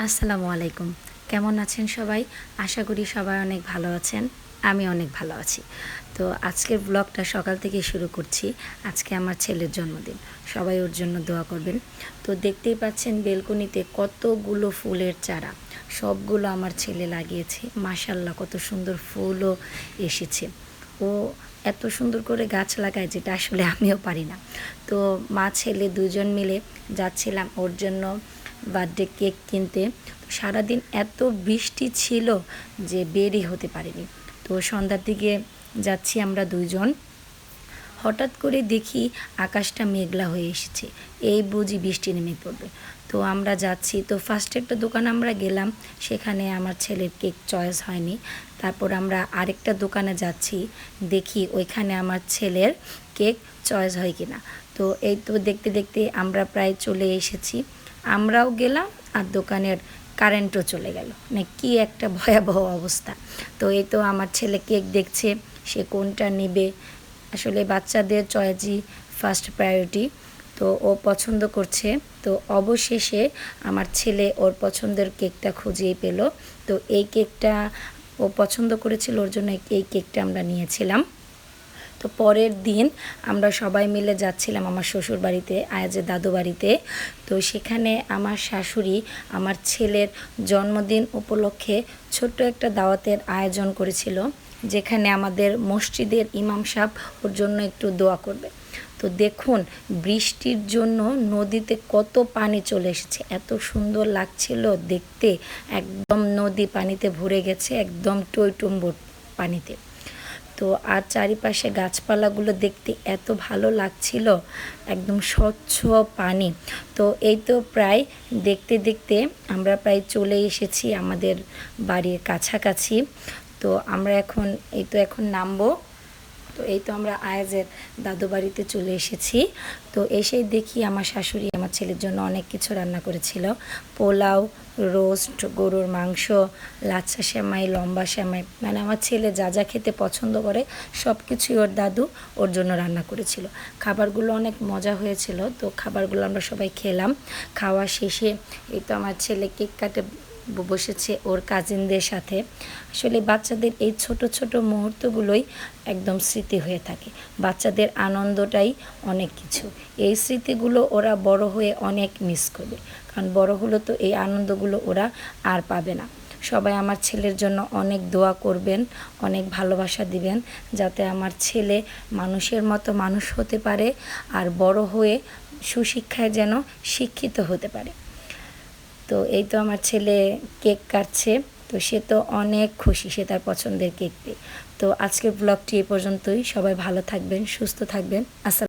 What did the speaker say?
আসসালামু আলাইকুম। কেমন আছেন সবাই? আশা করি সবাই অনেক ভালো আছেন। আমি অনেক ভালো আছি। তো আজকের ব্লগটা সকাল থেকেই শুরু করছি। আজকে আমার ছেলের জন্মদিন। সবাই ওর জন্য দোয়া করবেন। তো দেখতেই পাচ্ছেন বেলকনিতে কতগুলো ফুলের চারা। সবগুলো আমার ছেলে লাগিয়েছে। মাশাআল্লাহ কত সুন্দর ফুলও এসেছে। ও এত সুন্দর করে গাছ লাগায় যেটা আসলে আমিও পারি না। তো মা ছেলে দুজন মিলে যাচ্ছিলাম ওর জন্য বার্থডে কেক কিনতে। সারাদিন এত বৃষ্টি ছিল যে বেরই হতে পারিনি। তো সন্ধ্যার দিকে যাচ্ছি আমরা দুইজন। হঠাৎ করে দেখি আকাশটা মেঘলা হয়ে এসেছে, এই বুঝি বৃষ্টি নেমে পড়বে। তো আমরা যাচ্ছি, তো ফার্স্টে একটা দোকান আমরা গেলাম, সেখানে আমার ছেলের কেক চয়েস হয়নি। তারপর আমরা আরেকটা দোকানে যাচ্ছি, দেখি ওইখানে আমার ছেলের কেক চয়েস হয় কিনা। তো এই তো দেখতে দেখতে আমরা প্রায় চলে এসেছি। আমরাও গেলাম আর দোকানের কারেন্টও চলে গেল, মানে কি একটা ভয়াবহ অবস্থা। তো এই তো আমার ছেলে কেক দেখছে, সে কোনটা নেবে। আসলে বাচ্চাদের চয়েসই ফার্স্ট প্রায়োরিটি। তো ও পছন্দ করছে। তো অবশেষে আমার ছেলে ওর পছন্দের কেকটা খুঁজেই পেল। তো এই কেকটা ও পছন্দ করেছিল, ওর জন্য এই কেকটা আমরা নিয়েছিলাম। তো পরের দিন আমরা সবাই মিলে যাচ্ছিলাম আমার শ্বশুর বাড়িতে, আয়াজের দাদু বাড়িতে। তো সেখানে আমার শাশুড়ি আমার ছেলের জন্মদিন উপলক্ষে ছোট্ট একটা দাওয়াতের আয়োজন করেছিল, যেখানে আমাদের মসজিদের ইমাম সাহেব ওর জন্য একটু দোয়া করবে। তো দেখুন বৃষ্টির জন্য নদীতে কত পানি চলে এসেছে, এত সুন্দর লাগছিল দেখতে। একদম নদী পানিতে ভরে গেছে, একদম টইটুম্বুর পানিতে। তো আর চারিপাশে গাছপালাগুলো দেখতে এত ভালো লাগছিল, একদম স্বচ্ছ পানি। তো এই তো প্রায় দেখতে দেখতে আমরা প্রায় চলে এসেছি আমাদের বাড়ির কাছাকাছি। তো আমরা এখন নামবো। তো এই তো আমরা আয়াজের দাদু বাড়িতে চলে এসেছি। তো এসেই দেখি আমার শাশুড়ি আমার ছেলের জন্য অনেক কিছু রান্না করেছিল। পোলাও, রোস্ট, গরুর মাংস, লাচ্ছা সেমাই, লম্বা সেমাই, মানে আমার ছেলে যা যা খেতে পছন্দ করে সব কিছুই ওর দাদু ওর জন্য রান্না করেছিল। খাবারগুলো অনেক মজা হয়েছিল। তো খাবারগুলো আমরা সবাই খেলাম। খাওয়া শেষে এই তো আমার ছেলে কেক কাটে বসেছে ওর কাজিনদের সাথে। আসলে বাচ্চাদের এই ছোট ছোট মুহূর্তগুলোই একদম স্মৃতি হয়ে থাকে। বাচ্চাদের আনন্দটাই অনেক কিছু। এই স্মৃতিগুলো ওরা বড় হয়ে অনেক মিস করবে, কারণ বড় হলে তো এই আনন্দগুলো ওরা আর পাবে না। সবাই আমার ছেলের জন্য অনেক দোয়া করবেন, অনেক ভালোবাসা দিবেন, যাতে আমার ছেলে মানুষের মতো মানুষ হতে পারে আর বড় হয়ে সুশিক্ষায় যেন শিক্ষিত হতে পারে। তো এই তো আমার ছেলে কেক কাটছে। তো সে তো অনেক খুশি, সে তার পছন্দের কেক পেয়ে। তো আজকের ব্লগটি এ পর্যন্তই। সবাই ভালো থাকবেন, সুস্থ থাকবেন। আসসালাম।